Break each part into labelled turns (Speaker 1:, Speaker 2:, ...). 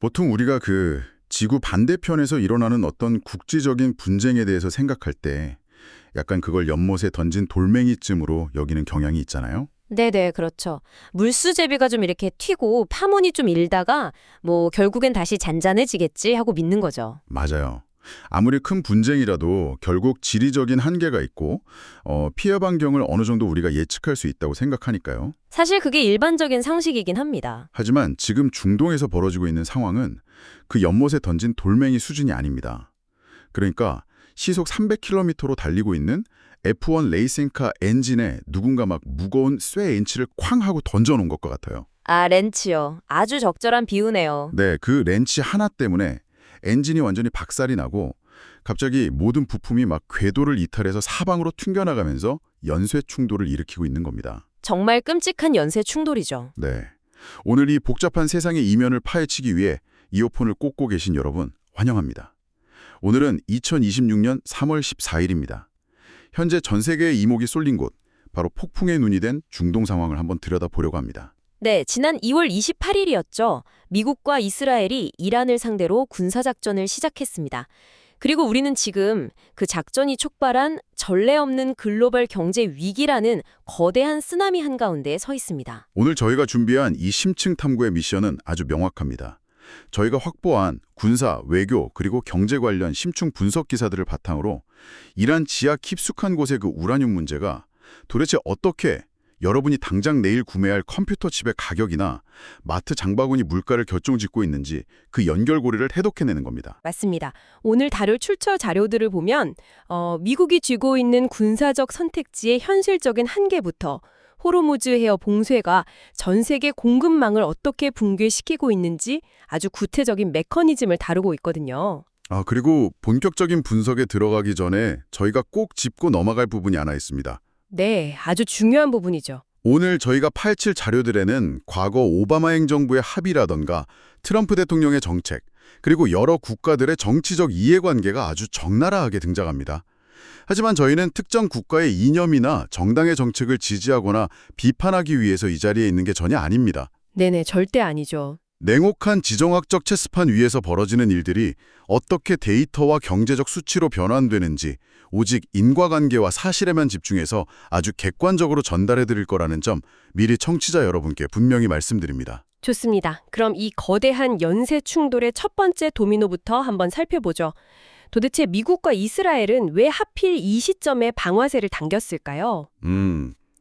Speaker 1: 보통 우리가 지구 반대편에서 일어나는 어떤 국지적인 분쟁에 대해서 생각할 때 약간 그걸 연못에 던진 돌멩이쯤으로 여기는 경향이 있잖아요.
Speaker 2: 네네, 그렇죠. 물수제비가 좀 이렇게 튀고 파문이 좀 일다가 결국엔 다시 잔잔해지겠지 하고 믿는 거죠.
Speaker 1: 맞아요. 아무리 큰 분쟁이라도 결국 지리적인 한계가 있고 피해 반경을 어느 정도 우리가 예측할 수 있다고 생각하니까요.
Speaker 2: 사실 그게 일반적인 상식이긴 합니다.
Speaker 1: 하지만 지금 중동에서 벌어지고 있는 상황은 그 연못에 던진 돌멩이 수준이 아닙니다. 그러니까 시속 300km로 달리고 있는 F1 레이싱카 엔진에 누군가 막 무거운 쇠 렌치를 쾅 하고 던져놓은 것과 같아요.
Speaker 2: 아, 렌치요. 아주 적절한 비유네요.
Speaker 1: 네, 그 렌치 하나 때문에 엔진이 완전히 박살이 나고 갑자기 모든 부품이 막 궤도를 이탈해서 사방으로 튕겨나가면서 연쇄 충돌을 일으키고 있는 겁니다.
Speaker 2: 정말 끔찍한 연쇄 충돌이죠.
Speaker 1: 네, 오늘 이 복잡한 세상의 이면을 파헤치기 위해 이어폰을 꽂고 계신 여러분 환영합니다. 오늘은 2026년 3월 14일입니다. 현재 전 세계의 이목이 쏠린 곳, 바로 폭풍의 눈이 된 중동 상황을 한번 들여다보려고 합니다.
Speaker 2: 네, 지난 2월 28일이었죠. 미국과 이스라엘이 이란을 상대로 군사작전을 시작했습니다. 그리고 우리는 지금 그 작전이 촉발한 전례 없는 글로벌 경제 위기라는 거대한 쓰나미 한가운데에 서 있습니다.
Speaker 1: 오늘 저희가 준비한 이 심층 탐구의 미션은 아주 명확합니다. 저희가 확보한 군사, 외교, 그리고 경제 관련 심층 분석 기사들을 바탕으로 이란 지하 깊숙한 곳의 그 우라늄 문제가 도대체 어떻게 여러분이 당장 내일 구매할 컴퓨터 칩의 가격이나 마트 장바구니 물가를 결정짓고 있는지 그 연결고리를 해독해내는 겁니다.
Speaker 2: 맞습니다. 오늘 다룰 출처 자료들을 보면 미국이 쥐고 있는 군사적 선택지의 현실적인 한계부터 호르무즈 해협 봉쇄가 전 세계 공급망을 어떻게 붕괴시키고 있는지 아주 구체적인 메커니즘을 다루고 있거든요.
Speaker 1: 그리고 본격적인 분석에 들어가기 전에 저희가 꼭 짚고 넘어갈 부분이 하나 있습니다.
Speaker 2: 네, 아주 중요한 부분이죠.
Speaker 1: 오늘 저희가 파헤칠 자료들에는 과거 오바마 행정부의 합의라던가 트럼프 대통령의 정책, 그리고 여러 국가들의 정치적 이해관계가 아주 적나라하게 등장합니다. 하지만 저희는 특정 국가의 이념이나 정당의 정책을 지지하거나 비판하기 위해서 이 자리에 있는 게 전혀 아닙니다.
Speaker 2: 네네, 절대 아니죠.
Speaker 1: 냉혹한 지정학적 체스판 위에서 벌어지는 일들이 어떻게 데이터와 경제적 수치로 변환되는지 오직 인과관계와 사실에만 집중해서 아주 객관적으로 전달해 드릴 거라는 점 미리 청취자 여러분께 분명히 말씀드립니다.
Speaker 2: 좋습니다. 그럼 이 거대한 연쇄 충돌의 첫 번째 도미노부터 한번 살펴보죠. 도대체 미국과 이스라엘은 왜 하필 이 시점에 방아쇠를 당겼을까요?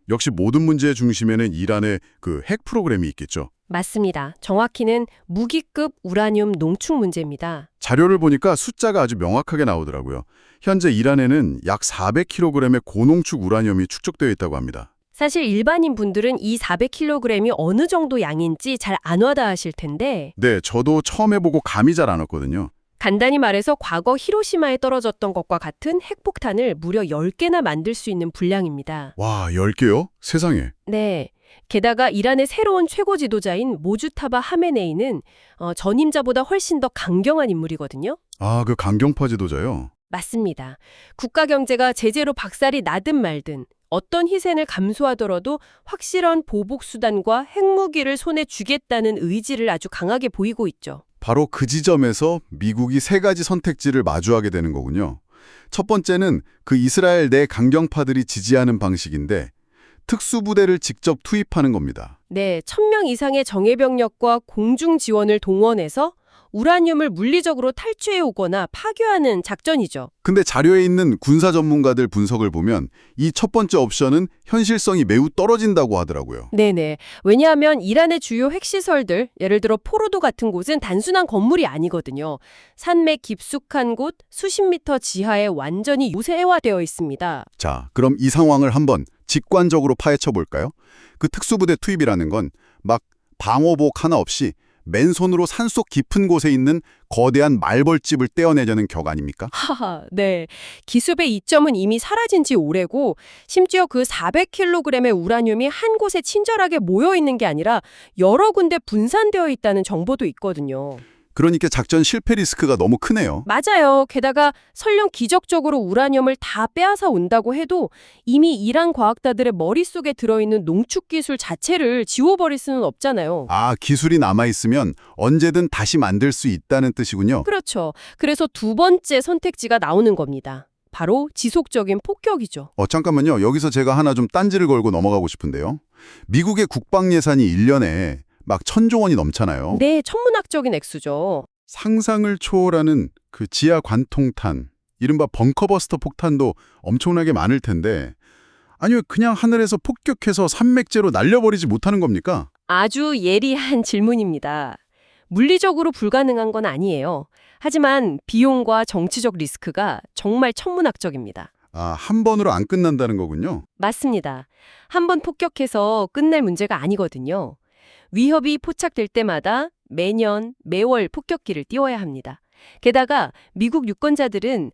Speaker 1: 역시 모든 문제의 중심에는 이란의 그 핵 프로그램이 있겠죠.
Speaker 2: 맞습니다. 정확히는 무기급 우라늄 농축 문제입니다.
Speaker 1: 자료를 보니까 숫자가 아주 명확하게 나오더라고요. 현재 이란에는 약 400kg의 고농축 우라늄이 축적되어 있다고 합니다.
Speaker 2: 사실 일반인 분들은 이 400kg이 어느 정도 양인지 잘 안 와닿으실 텐데
Speaker 1: 네, 저도 처음 해보고 감이 잘 안 왔거든요.
Speaker 2: 간단히 말해서 과거 히로시마에 떨어졌던 것과 같은 핵폭탄을 무려 10개나 만들 수 있는 분량입니다.
Speaker 1: 와, 10개요? 세상에.
Speaker 2: 네. 게다가 이란의 새로운 최고 지도자인 모주타바 하메네이는 전임자보다 훨씬 더 강경한 인물이거든요.
Speaker 1: 그 강경파 지도자요?
Speaker 2: 맞습니다. 국가 경제가 제재로 박살이 나든 말든 어떤 희생을 감수하더라도 확실한 보복 수단과 핵무기를 손에 쥐겠다는 의지를 아주 강하게 보이고 있죠.
Speaker 1: 바로 그 지점에서 미국이 세 가지 선택지를 마주하게 되는 거군요. 첫 번째는 그 이스라엘 내 강경파들이 지지하는 방식인데 특수부대를 직접 투입하는 겁니다.
Speaker 2: 네, 1000명 이상의 정예병력과 공중 지원을 동원해서 우라늄을 물리적으로 탈취해 오거나 파괴하는 작전이죠.
Speaker 1: 근데 자료에 있는 군사 전문가들 분석을 보면 이 첫 번째 옵션은 현실성이 매우 떨어진다고 하더라고요.
Speaker 2: 네네. 왜냐하면 이란의 주요 핵시설들, 예를 들어 포로도 같은 곳은 단순한 건물이 아니거든요. 산맥 깊숙한 곳, 수십 미터 지하에 완전히 요새화되어 있습니다.
Speaker 1: 자, 그럼 이 상황을 한번 직관적으로 파헤쳐 볼까요? 그 특수부대 투입이라는 건 막 방호복 하나 없이 맨손으로 산속 깊은 곳에 있는 거대한 말벌집을 떼어내려는 격 아닙니까?
Speaker 2: 하하, 네. 기습의 이점은 이미 사라진 지 오래고 심지어 그 400kg의 우라늄이 한 곳에 친절하게 모여 있는 게 아니라 여러 군데 분산되어 있다는 정보도 있거든요.
Speaker 1: 그러니까 작전 실패 리스크가 너무 크네요.
Speaker 2: 맞아요. 게다가 설령 기적적으로 우라늄을 다 빼앗아 온다고 해도 이미 이란 과학자들의 머릿속에 들어있는 농축 기술 자체를 지워버릴 수는 없잖아요.
Speaker 1: 아, 기술이 남아있으면 언제든 다시 만들 수 있다는 뜻이군요.
Speaker 2: 그렇죠. 그래서 두 번째 선택지가 나오는 겁니다. 바로 지속적인 폭격이죠.
Speaker 1: 잠깐만요. 여기서 제가 하나 좀 딴지를 걸고 넘어가고 싶은데요. 미국의 국방 예산이 1년에 막 1,000조 원이 넘잖아요.
Speaker 2: 네, 천문학적인 액수죠.
Speaker 1: 상상을 초월하는 그 지하 관통탄, 이른바 벙커버스터 폭탄도 엄청나게 많을 텐데 아니요, 그냥 하늘에서 폭격해서 산맥제로 날려버리지 못하는 겁니까?
Speaker 2: 아주 예리한 질문입니다. 물리적으로 불가능한 건 아니에요. 하지만 비용과 정치적 리스크가 정말 천문학적입니다.
Speaker 1: 아, 한 번으로 안 끝난다는 거군요.
Speaker 2: 맞습니다. 한 번 폭격해서 끝낼 문제가 아니거든요. 위협이 포착될 때마다 매년, 매월 폭격기를 띄워야 합니다. 게다가 미국 유권자들은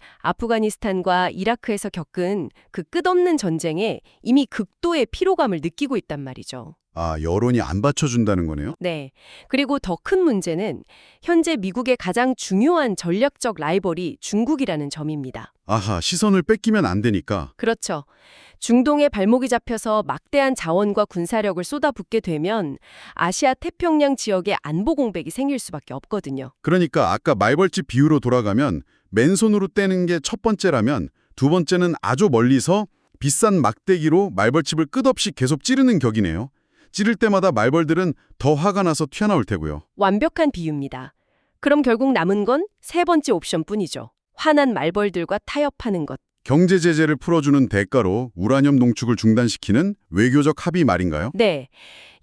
Speaker 2: 아프가니스탄과 이라크에서 겪은 그 끝없는 전쟁에 이미 극도의 피로감을 느끼고 있단 말이죠.
Speaker 1: 아, 여론이 안 받쳐준다는 거네요?
Speaker 2: 네. 그리고 더 큰 문제는 현재 미국의 가장 중요한 전략적 라이벌이 중국이라는 점입니다.
Speaker 1: 아하, 시선을 뺏기면 안 되니까.
Speaker 2: 그렇죠. 중동에 발목이 잡혀서 막대한 자원과 군사력을 쏟아붓게 되면 아시아 태평양 지역에 안보 공백이 생길 수밖에 없거든요.
Speaker 1: 그러니까 아까 말벌집 비유로 돌아가면 맨손으로 떼는 게 첫 번째라면 두 번째는 아주 멀리서 비싼 막대기로 말벌집을 끝없이 계속 찌르는 격이네요. 찌를 때마다 말벌들은 더 화가 나서 튀어나올 테고요.
Speaker 2: 완벽한 비유입니다. 그럼 결국 남은 건 세 번째 옵션뿐이죠. 화난 말벌들과 타협하는 것.
Speaker 1: 경제 제재를 풀어주는 대가로 우라늄 농축을 중단시키는 외교적 합의 말인가요?
Speaker 2: 네,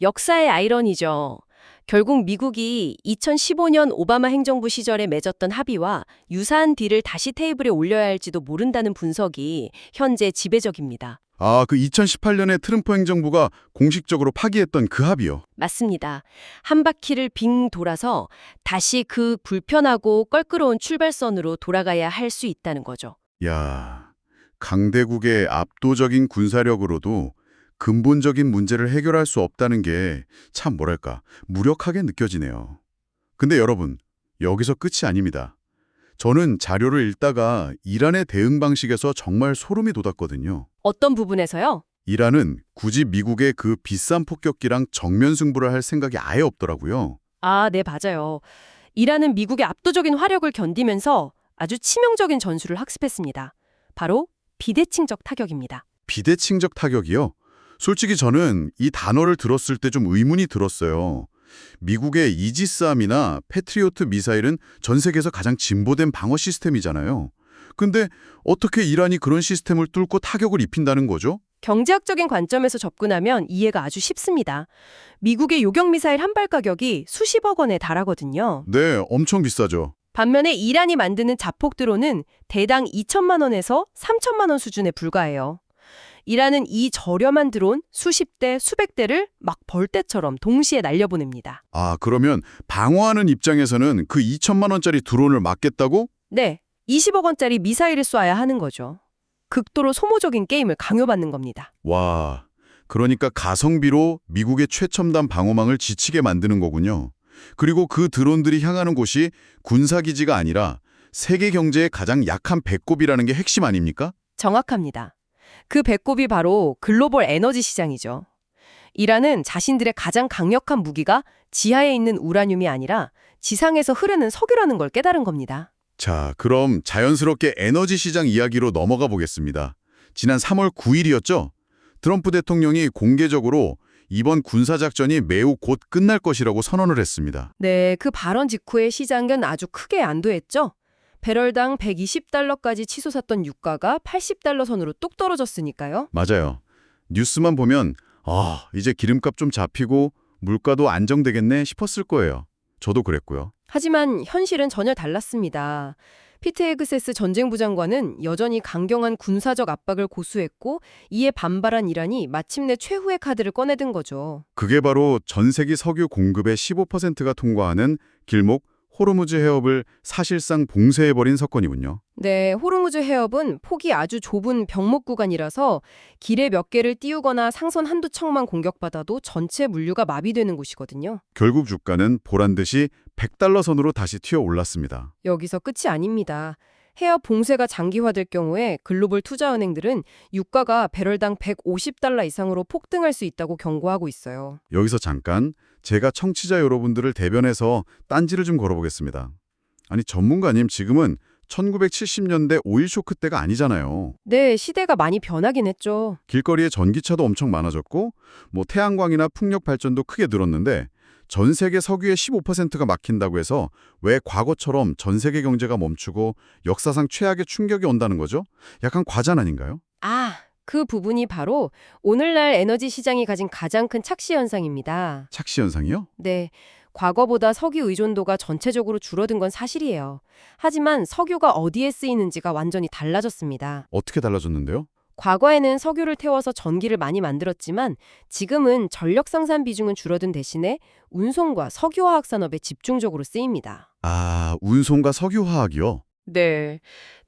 Speaker 2: 역사의 아이러니죠. 결국 미국이 2015년 오바마 행정부 시절에 맺었던 합의와 유사한 딜을 다시 테이블에 올려야 할지도 모른다는 분석이 현재 지배적입니다.
Speaker 1: 아, 그 2018년에 트럼프 행정부가 공식적으로 파기했던 그 합의요.
Speaker 2: 맞습니다. 한 바퀴를 빙 돌아서 다시 그 불편하고 껄끄러운 출발선으로 돌아가야 할 수 있다는 거죠.
Speaker 1: 야, 강대국의 압도적인 군사력으로도 근본적인 문제를 해결할 수 없다는 게 참 뭐랄까, 무력하게 느껴지네요. 근데 여러분, 여기서 끝이 아닙니다. 저는 자료를 읽다가 이란의 대응 방식에서 정말 소름이 돋았거든요.
Speaker 2: 어떤 부분에서요?
Speaker 1: 이란은 굳이 미국의 그 비싼 폭격기랑 정면 승부를 할 생각이 아예 없더라고요.
Speaker 2: 아, 네, 맞아요. 이란은 미국의 압도적인 화력을 견디면서 아주 치명적인 전술을 학습했습니다. 바로 비대칭적 타격입니다.
Speaker 1: 비대칭적 타격이요? 솔직히 저는 이 단어를 들었을 때 좀 의문이 들었어요. 미국의 이지스함이나 패트리오트 미사일은 전 세계에서 가장 진보된 방어 시스템이잖아요. 근데 어떻게 이란이 그런 시스템을 뚫고 타격을 입힌다는 거죠?
Speaker 2: 경제학적인 관점에서 접근하면 이해가 아주 쉽습니다. 미국의 요격미사일 한 발 가격이 수십억 원에 달하거든요.
Speaker 1: 네, 엄청 비싸죠.
Speaker 2: 반면에 이란이 만드는 자폭 드론은 대당 2천만 원에서 3천만 원 수준에 불과해요. 이란은 이 저렴한 드론 수십 대, 수백 대를 막 벌떼처럼 동시에 날려보냅니다.
Speaker 1: 아, 그러면 방어하는 입장에서는 그 2천만 원짜리 드론을 막겠다고?
Speaker 2: 네, 20억 원짜리 미사일을 쏴야 하는 거죠. 극도로 소모적인 게임을 강요받는 겁니다.
Speaker 1: 와, 그러니까 가성비로 미국의 최첨단 방어망을 지치게 만드는 거군요. 그리고 그 드론들이 향하는 곳이 군사기지가 아니라 세계 경제의 가장 약한 배꼽이라는 게 핵심 아닙니까?
Speaker 2: 정확합니다. 그 배꼽이 바로 글로벌 에너지 시장이죠. 이란은 자신들의 가장 강력한 무기가 지하에 있는 우라늄이 아니라 지상에서 흐르는 석유라는 걸 깨달은 겁니다.
Speaker 1: 자, 그럼 자연스럽게 에너지 시장 이야기로 넘어가 보겠습니다. 지난 3월 9일이었죠? 트럼프 대통령이 공개적으로 이번 군사작전이 매우 곧 끝날 것이라고 선언을 했습니다.
Speaker 2: 네, 그 발언 직후에 시장은 아주 크게 안도했죠. 배럴당 120달러까지 치솟았던 유가가 80달러 선으로 뚝 떨어졌으니까요.
Speaker 1: 맞아요. 뉴스만 보면 이제 기름값 좀 잡히고 물가도 안정되겠네 싶었을 거예요. 저도 그랬고요.
Speaker 2: 하지만 현실은 전혀 달랐습니다. 피트 헤그세스 전쟁부 장관은 여전히 강경한 군사적 압박을 고수했고 이에 반발한 이란이 마침내 최후의 카드를 꺼내든 거죠.
Speaker 1: 그게 바로 전 세계 석유 공급의 15%가 통과하는 길목 호르무즈 해협을 사실상 봉쇄해버린 사건이군요.
Speaker 2: 네, 호르무즈 해협은 폭이 아주 좁은 병목 구간이라서 길에 몇 개를 띄우거나 상선 한두 척만 공격받아도 전체 물류가 마비되는 곳이거든요.
Speaker 1: 결국 주가는 보란듯이 100달러 선으로 다시 튀어 올랐습니다.
Speaker 2: 여기서 끝이 아닙니다. 해협 봉쇄가 장기화될 경우에 글로벌 투자은행들은 유가가 배럴당 150달러 이상으로 폭등할 수 있다고 경고하고 있어요.
Speaker 1: 여기서 잠깐 제가 청취자 여러분들을 대변해서 딴지를 좀 걸어보겠습니다. 아니 전문가님 지금은 1970년대 오일 쇼크 때가 아니잖아요.
Speaker 2: 네, 시대가 많이 변하긴 했죠.
Speaker 1: 길거리에 전기차도 엄청 많아졌고 뭐 태양광이나 풍력 발전도 크게 늘었는데 전 세계 석유의 15%가 막힌다고 해서 왜 과거처럼 전 세계 경제가 멈추고 역사상 최악의 충격이 온다는 거죠? 약간 과장 아닌가요?
Speaker 2: 아, 그 부분이 바로 오늘날 에너지 시장이 가진 가장 큰 착시 현상입니다.
Speaker 1: 착시 현상이요?
Speaker 2: 네, 과거보다 석유 의존도가 전체적으로 줄어든 건 사실이에요. 하지만 석유가 어디에 쓰이는지가 완전히 달라졌습니다.
Speaker 1: 어떻게 달라졌는데요?
Speaker 2: 과거에는 석유를 태워서 전기를 많이 만들었지만 지금은 전력 생산 비중은 줄어든 대신에 운송과 석유화학 산업에 집중적으로 쓰입니다.
Speaker 1: 아, 운송과 석유화학이요?
Speaker 2: 네.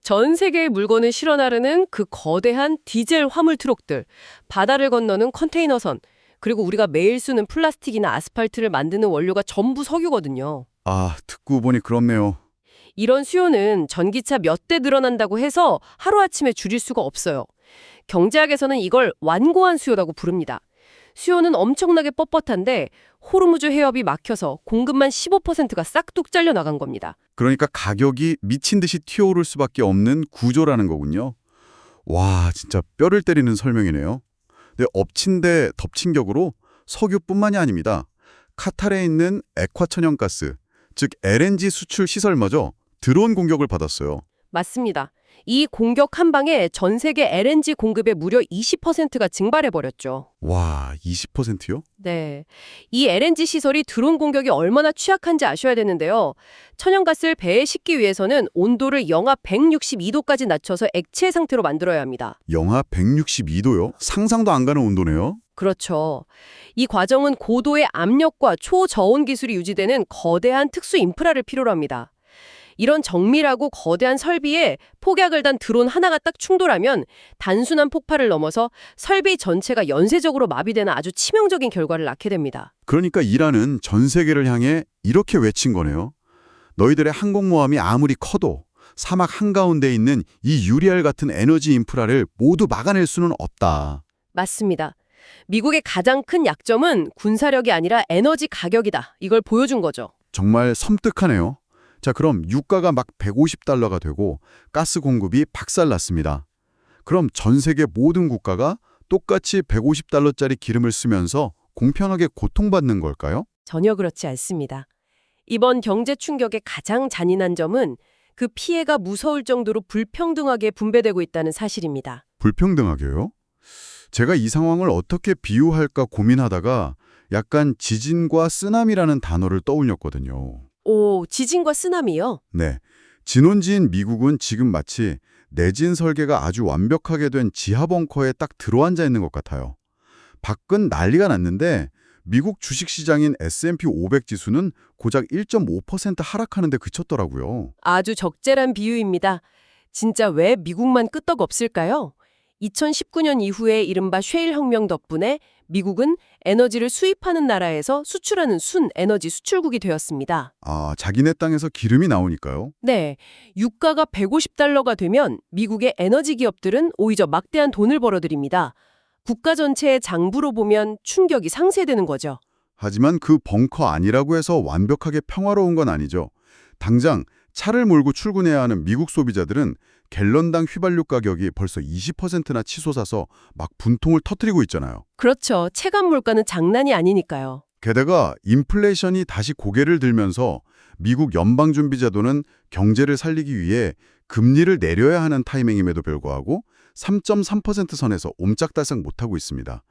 Speaker 2: 전 세계의 물건을 실어 나르는 그 거대한 디젤 화물 트럭들, 바다를 건너는 컨테이너선, 그리고 우리가 매일 쓰는 플라스틱이나 아스팔트를 만드는 원료가 전부 석유거든요.
Speaker 1: 아, 듣고 보니 그렇네요.
Speaker 2: 이런 수요는 전기차 몇 대 늘어난다고 해서 하루아침에 줄일 수가 없어요. 경제학에서는 이걸 완고한 수요라고 부릅니다. 수요는 엄청나게 뻣뻣한데 호르무즈 해협이 막혀서 공급만 15%가 싹둑 잘려나간 겁니다.
Speaker 1: 그러니까 가격이 미친 듯이 튀어오를 수밖에 없는 구조라는 거군요. 와, 진짜 뼈를 때리는 설명이네요. 근데 엎친 데 덮친 격으로 석유뿐만이 아닙니다. 카타르에 있는 액화천연가스, 즉 LNG 수출 시설마저 드론 공격을 받았어요.
Speaker 2: 맞습니다. 이 공격 한 방에 전 세계 LNG 공급의 무려 20%가 증발해버렸죠.
Speaker 1: 와, 20%요?
Speaker 2: 네. 이 LNG 시설이 드론 공격이 얼마나 취약한지 아셔야 되는데요. 천연가스를 배에 싣기 위해서는 온도를 영하 162도까지 낮춰서 액체 상태로 만들어야 합니다.
Speaker 1: 영하 162도요? 상상도 안 가는 온도네요.
Speaker 2: 그렇죠. 이 과정은 고도의 압력과 초저온 기술이 유지되는 거대한 특수 인프라를 필요로 합니다. 이런 정밀하고 거대한 설비에 폭약을 단 드론 하나가 딱 충돌하면 단순한 폭발을 넘어서 설비 전체가 연쇄적으로 마비되는 아주 치명적인 결과를 낳게 됩니다.
Speaker 1: 그러니까 이란은 전 세계를 향해 이렇게 외친 거네요. 너희들의 항공모함이 아무리 커도 사막 한가운데 있는 이 유리알 같은 에너지 인프라를 모두 막아낼 수는 없다.
Speaker 2: 맞습니다. 미국의 가장 큰 약점은 군사력이 아니라 에너지 가격이다. 이걸 보여준 거죠.
Speaker 1: 정말 섬뜩하네요. 자, 그럼 유가가 막 150달러가 되고 가스 공급이 박살났습니다. 그럼 전 세계 모든 국가가 똑같이 150달러짜리 기름을 쓰면서 공평하게 고통받는 걸까요?
Speaker 2: 전혀 그렇지 않습니다. 이번 경제 충격의 가장 잔인한 점은 그 피해가 무서울 정도로 불평등하게 분배되고 있다는 사실입니다.
Speaker 1: 불평등하게요? 제가 이 상황을 어떻게 비유할까 고민하다가 약간 지진과 쓰나미라는 단어를 떠올렸거든요.
Speaker 2: 오, 지진과 쓰나미요?
Speaker 1: 네. 진원지인 미국은 지금 마치 내진 설계가 아주 완벽하게 된 지하 벙커에 딱 들어앉아 있는 것 같아요. 밖은 난리가 났는데 미국 주식시장인 S&P 500 지수는 고작 1.5% 하락하는 데 그쳤더라고요.
Speaker 2: 아주 적절한 비유입니다. 진짜 왜 미국만 끄떡없을까요? 2019년 이후에 이른바 쉐일 혁명 덕분에 미국은 에너지를 수입하는 나라에서 수출하는 순 에너지 수출국이 되었습니다.
Speaker 1: 아, 자기네 땅에서 기름이 나오니까요.
Speaker 2: 네, 유가가 150달러가 되면 미국의 에너지 기업들은 오히려 막대한 돈을 벌어들입니다. 국가 전체의 장부로 보면 충격이 상쇄되는 거죠.
Speaker 1: 하지만 그 벙커 아니라고 해서 완벽하게 평화로운 건 아니죠. 당장 차를 몰고 출근해야 하는 미국 소비자들은 갤런당 휘발유 가격이 벌써 20%나 치솟아서 막 분통을 터뜨리고 있잖아요.
Speaker 2: 그렇죠. 체감 물가는 장난이 아니니까요.
Speaker 1: 게다가 인플레이션이 다시 고개를 들면서 미국 연방준비제도는 경제를 살리기 위해 금리를 내려야 하는 타이밍임에도 불구하고 3.3% 선에서 옴짝달싹 못하고 있습니다.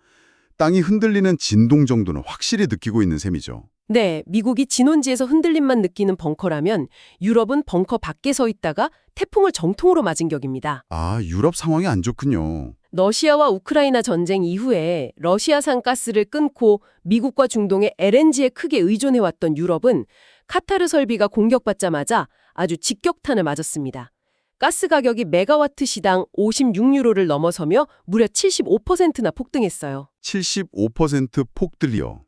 Speaker 1: 땅이 흔들리는 진동 정도는 확실히 느끼고 있는 셈이죠.
Speaker 2: 네, 미국이 진원지에서 흔들림만 느끼는 벙커라면 유럽은 벙커 밖에 서 있다가 태풍을 정통으로 맞은 격입니다.
Speaker 1: 아, 유럽 상황이 안 좋군요.
Speaker 2: 러시아와 우크라이나 전쟁 이후에 러시아산 가스를 끊고 미국과 중동의 LNG에 크게 의존해왔던 유럽은 카타르 설비가 공격받자마자 아주 직격탄을 맞았습니다. 가스 가격이 메가와트 시당 56유로를 넘어서며 무려 75%나 폭등했어요.
Speaker 1: 75% 폭들이요.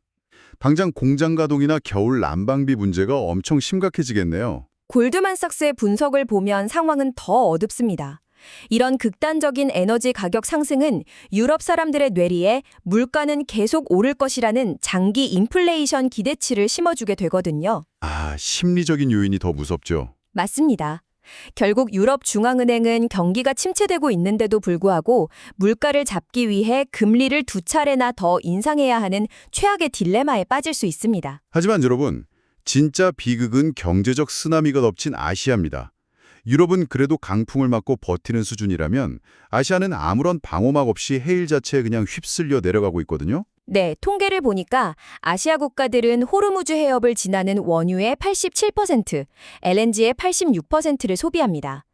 Speaker 1: 당장 공장 가동이나 겨울 난방비 문제가 엄청 심각해지겠네요.
Speaker 3: 골드만삭스의 분석을 보면 상황은 더 어둡습니다. 이런 극단적인 에너지 가격 상승은 유럽 사람들의 뇌리에 물가는 계속 오를 것이라는 장기 인플레이션 기대치를 심어주게 되거든요.
Speaker 1: 아, 심리적인 요인이 더 무섭죠.
Speaker 3: 맞습니다. 결국 유럽 중앙은행은 경기가 침체되고 있는데도 불구하고 물가를 잡기 위해 금리를 2차례나 더 인상해야 하는 최악의 딜레마에 빠질 수 있습니다.
Speaker 1: 하지만 여러분, 진짜 비극은 경제적 쓰나미가 덮친 아시아입니다. 유럽은 그래도 강풍을 맞고 버티는 수준이라면 아시아는 아무런 방어막 없이 해일 자체에 그냥 휩쓸려 내려가고 있거든요.
Speaker 3: 네, 통계를 보니까 아시아 국가들은 호르무즈 해협을 지나는 원유의 87%, LNG의 86%를 소비합니다.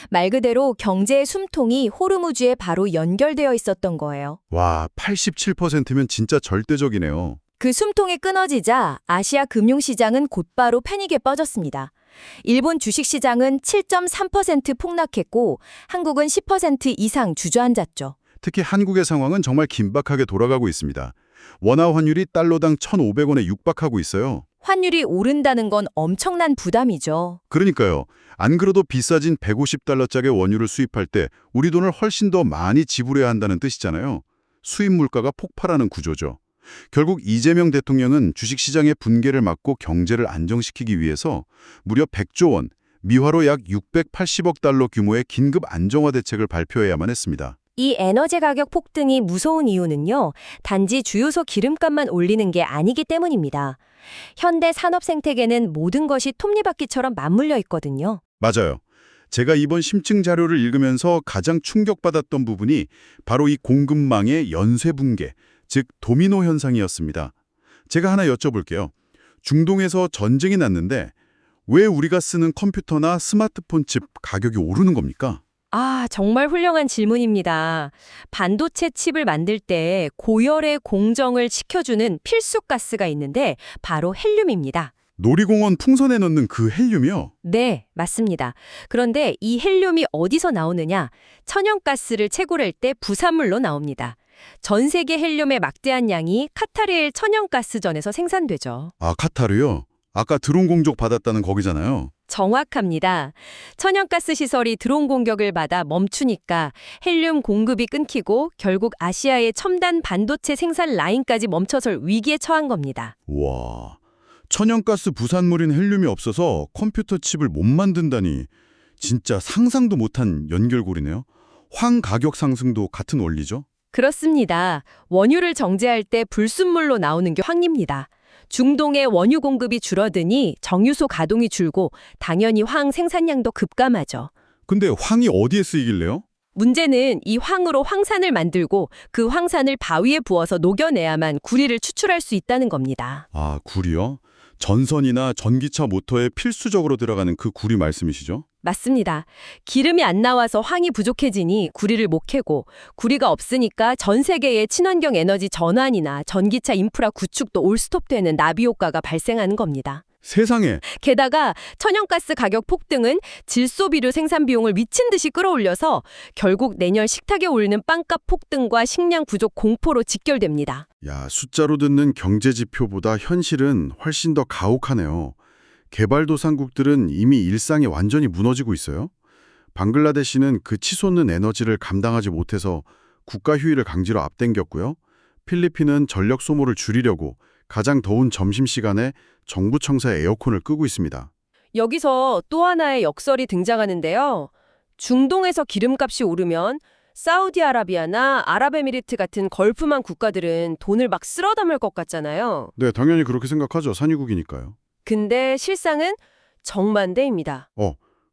Speaker 3: 말 그대로 경제의 숨통이 호르무즈에 바로 연결되어 있었던 거예요.
Speaker 1: 와, 87%면 진짜 절대적이네요.
Speaker 3: 그 숨통이 끊어지자 아시아 금융시장은 곧바로 패닉에 빠졌습니다. 일본 주식시장은 7.3% 폭락했고 한국은 10% 이상 주저앉았죠.
Speaker 1: 특히 한국의 상황은 정말 긴박하게 돌아가고 있습니다. 원화 환율이 달러당 1,500원에 육박하고 있어요.
Speaker 3: 환율이 오른다는 건 엄청난 부담이죠.
Speaker 1: 그러니까요. 안 그래도 비싸진 150달러짜리 원유를 수입할 때 우리 돈을 훨씬 더 많이 지불해야 한다는 뜻이잖아요. 수입 물가가 폭발하는 구조죠. 결국 이재명 대통령은 주식시장의 분개를 막고 경제를 안정시키기 위해서 무려 100조 원, 미화로 약 680억 달러 규모의 긴급 안정화 대책을 발표해야만 했습니다.
Speaker 3: 이 에너지 가격 폭등이 무서운 이유는요, 단지 주요소 기름값만 올리는 게 아니기 때문입니다. 현대 산업 생태계는 모든 것이 톱니바퀴처럼 맞물려 있거든요.
Speaker 1: 맞아요. 제가 이번 심층 자료를 읽으면서 가장 충격받았던 부분이 바로 이 공급망의 연쇄 붕괴, 즉 도미노 현상이었습니다. 제가 하나 여쭤볼게요. 중동에서 전쟁이 났는데 왜 우리가 쓰는 컴퓨터나 스마트폰 칩 가격이 오르는 겁니까?
Speaker 2: 아, 정말 훌륭한 질문입니다. 반도체 칩을 만들 때 고열의 공정을 지켜주는 필수 가스가 있는데 바로 헬륨입니다.
Speaker 1: 놀이공원 풍선에 넣는 그 헬륨이요?
Speaker 2: 네, 맞습니다. 그런데 이 헬륨이 어디서 나오느냐? 천연가스를 채굴할 때 부산물로 나옵니다. 전 세계 헬륨의 막대한 양이 카타르의 천연가스전에서 생산되죠.
Speaker 1: 아, 카타르요? 아까 드론 공격 받았다는 거기잖아요.
Speaker 2: 정확합니다. 천연가스 시설이 드론 공격을 받아 멈추니까 헬륨 공급이 끊기고 결국 아시아의 첨단 반도체 생산 라인까지 멈춰설 위기에 처한 겁니다.
Speaker 1: 와, 천연가스 부산물인 헬륨이 없어서 컴퓨터 칩을 못 만든다니 진짜 상상도 못한 연결고리네요. 황 가격 상승도 같은 원리죠?
Speaker 2: 그렇습니다. 원유를 정제할 때 불순물로 나오는 게 황입니다. 중동의 원유 공급이 줄어드니 정유소 가동이 줄고 당연히 황 생산량도 급감하죠.
Speaker 1: 근데 황이 어디에 쓰이길래요?
Speaker 2: 문제는 이 황으로 황산을 만들고 그 황산을 바위에 부어서 녹여내야만 구리를 추출할 수 있다는 겁니다.
Speaker 1: 아, 구리요? 전선이나 전기차 모터에 필수적으로 들어가는 그 구리 말씀이시죠?
Speaker 2: 맞습니다. 기름이 안 나와서 황이 부족해지니 구리를 못 캐고 구리가 없으니까 전 세계의 친환경 에너지 전환이나 전기차 인프라 구축도 올스톱되는 나비 효과가 발생하는 겁니다.
Speaker 1: 세상에!
Speaker 2: 게다가 천연가스 가격 폭등은 질소비료 생산 비용을 미친 듯이 끌어올려서 결국 내년 식탁에 오르는 빵값 폭등과 식량 부족 공포로 직결됩니다.
Speaker 1: 야, 숫자로 듣는 경제 지표보다 현실은 훨씬 더 가혹하네요. 개발도상국들은 이미 일상이 완전히 무너지고 있어요. 방글라데시는 그 치솟는 에너지를 감당하지 못해서 국가 휴일을 강제로 앞당겼고요. 필리핀은 전력 소모를 줄이려고 가장 더운 점심시간에 정부 청사에 에어컨을 끄고 있습니다.
Speaker 2: 여기서 또 하나의 역설이 등장하는데요. 중동에서 기름값이 오르면 사우디아라비아나 아랍에미리트 같은 걸프만 국가들은 돈을 막 쓸어 담을 것 같잖아요.
Speaker 1: 네, 당연히 그렇게 생각하죠. 산유국이니까요.
Speaker 2: 근데 실상은 정반대입니다.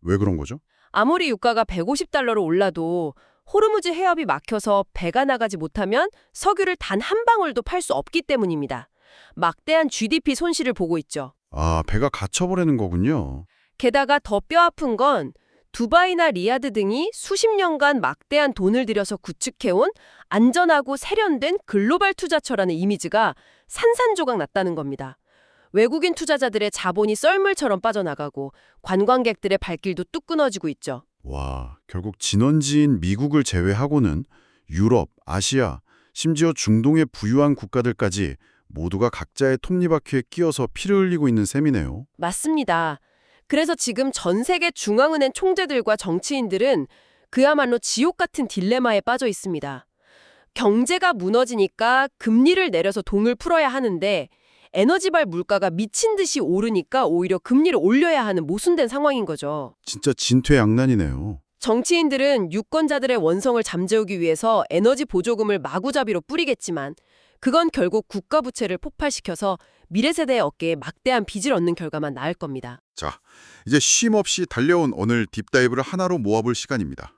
Speaker 1: 왜 그런 거죠?
Speaker 2: 아무리 유가가 150달러로 올라도 호르무즈 해협이 막혀서 배가 나가지 못하면 석유를 단 한 방울도 팔 수 없기 때문입니다. 막대한 GDP 손실을 보고 있죠.
Speaker 1: 아, 배가 갇혀버리는 거군요.
Speaker 2: 게다가 더 뼈아픈 건 두바이나 리야드 등이 수십 년간 막대한 돈을 들여서 구축해온 안전하고 세련된 글로벌 투자처라는 이미지가 산산조각 났다는 겁니다. 외국인 투자자들의 자본이 썰물처럼 빠져나가고 관광객들의 발길도 뚝 끊어지고 있죠.
Speaker 1: 와, 결국 진원지인 미국을 제외하고는 유럽, 아시아, 심지어 중동의 부유한 국가들까지 모두가 각자의 톱니바퀴에 끼어서 피를 흘리고 있는 셈이네요.
Speaker 2: 맞습니다. 그래서 지금 전 세계 중앙은행 총재들과 정치인들은 그야말로 지옥 같은 딜레마에 빠져 있습니다. 경제가 무너지니까 금리를 내려서 돈을 풀어야 하는데 에너지발 물가가 미친 듯이 오르니까 오히려 금리를 올려야 하는 모순된 상황인 거죠.
Speaker 1: 진짜 진퇴양난이네요.
Speaker 2: 정치인들은 유권자들의 원성을 잠재우기 위해서 에너지 보조금을 마구잡이로 뿌리겠지만 그건 결국 국가 부채를 폭발시켜서 미래 세대의 어깨에 막대한 빚을 얻는 결과만 낳을 겁니다.
Speaker 1: 자, 이제 쉼 없이 달려온 오늘 딥다이브를 하나로 모아볼 시간입니다.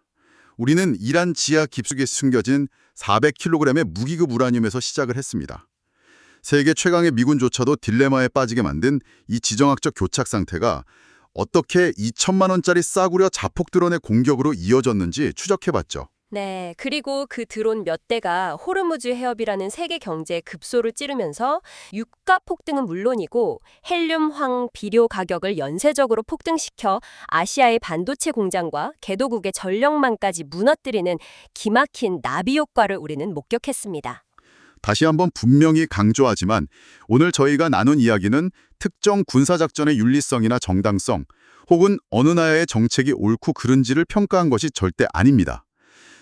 Speaker 1: 우리는 이란 지하 깊숙이 숨겨진 400kg의 무기급 우라늄에서 시작을 했습니다. 세계 최강의 미군조차도 딜레마에 빠지게 만든 이 지정학적 교착 상태가 어떻게 2천만 원짜리 싸구려 자폭 드론의 공격으로 이어졌는지 추적해봤죠.
Speaker 2: 네, 그리고 그 드론 몇 대가 호르무즈 해협이라는 세계 경제에 급소를 찌르면서 유가 폭등은 물론이고 헬륨, 황, 비료 가격을 연쇄적으로 폭등시켜 아시아의 반도체 공장과 개도국의 전력망까지 무너뜨리는 기막힌 나비 효과를 우리는 목격했습니다.
Speaker 1: 다시 한번 분명히 강조하지만 오늘 저희가 나눈 이야기는 특정 군사작전의 윤리성이나 정당성 혹은 어느 나라의 정책이 옳고 그른지를 평가한 것이 절대 아닙니다.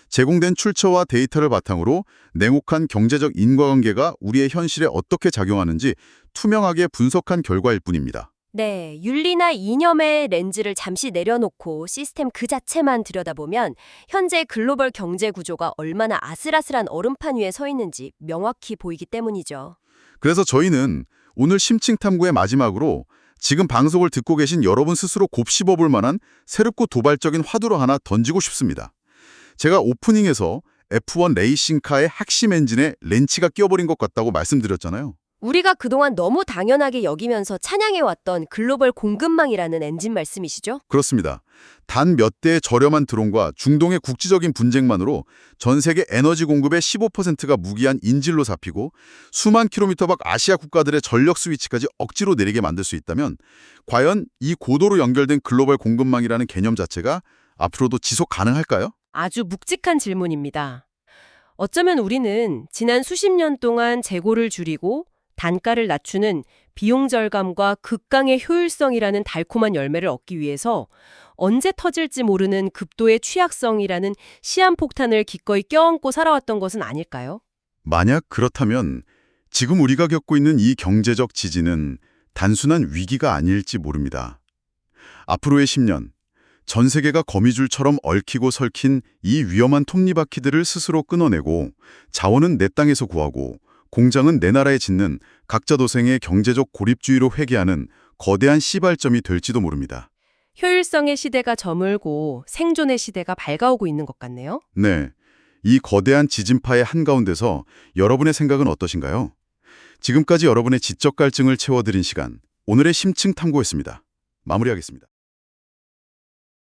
Speaker 1: 제공된 출처와 데이터를 바탕으로 냉혹한 경제적 인과관계가 우리의 현실에 어떻게 작용하는지 투명하게 분석한 결과일 뿐입니다.
Speaker 2: 네, 윤리나 이념의 렌즈를 잠시 내려놓고 시스템 그 자체만 들여다보면 현재 글로벌 경제 구조가 얼마나 아슬아슬한 얼음판 위에 서 있는지 명확히 보이기 때문이죠.
Speaker 1: 그래서 저희는 오늘 심층 탐구의 마지막으로 지금 방송을 듣고 계신 여러분 스스로 곱씹어볼 만한 새롭고 도발적인 화두로 하나 던지고 싶습니다. 제가 오프닝에서 F1 레이싱카의 핵심 엔진에 렌치가 끼어버린 것 같다고 말씀드렸잖아요.
Speaker 2: 우리가 그동안 너무 당연하게 여기면서 찬양해왔던 글로벌 공급망이라는 엔진 말씀이시죠?
Speaker 1: 그렇습니다. 단 몇 대의 저렴한 드론과 중동의 국지적인 분쟁만으로 전 세계 에너지 공급의 15%가 무기한 인질로 잡히고 수만 킬로미터 밖 아시아 국가들의 전력 스위치까지 억지로 내리게 만들 수 있다면 과연 이 고도로 연결된 글로벌 공급망이라는 개념 자체가 앞으로도 지속 가능할까요?
Speaker 2: 아주 묵직한 질문입니다. 어쩌면 우리는 지난 수십 년 동안 재고를 줄이고 단가를 낮추는 비용 절감과 극강의 효율성이라는 달콤한 열매를 얻기 위해서 언제 터질지 모르는 급도의 취약성이라는 시한폭탄을 기꺼이 껴안고 살아왔던 것은 아닐까요?
Speaker 1: 만약 그렇다면 지금 우리가 겪고 있는 이 경제적 지진은 단순한 위기가 아닐지 모릅니다. 앞으로의 10년, 전 세계가 거미줄처럼 얽히고 설킨 이 위험한 톱니바퀴들을 스스로 끊어내고 자원은 내 땅에서 구하고 공장은 내 나라에 짓는 각자 도생의 경제적 고립주의로 회귀하는 거대한 시발점이 될지도 모릅니다.
Speaker 2: 효율성의 시대가 저물고 생존의 시대가 밝아오고 있는 것 같네요.
Speaker 1: 네, 이 거대한 지진파의 한가운데서 여러분의 생각은 어떠신가요? 지금까지 여러분의 지적 갈증을 채워드린 시간, 오늘의 심층 탐구였습니다. 마무리하겠습니다.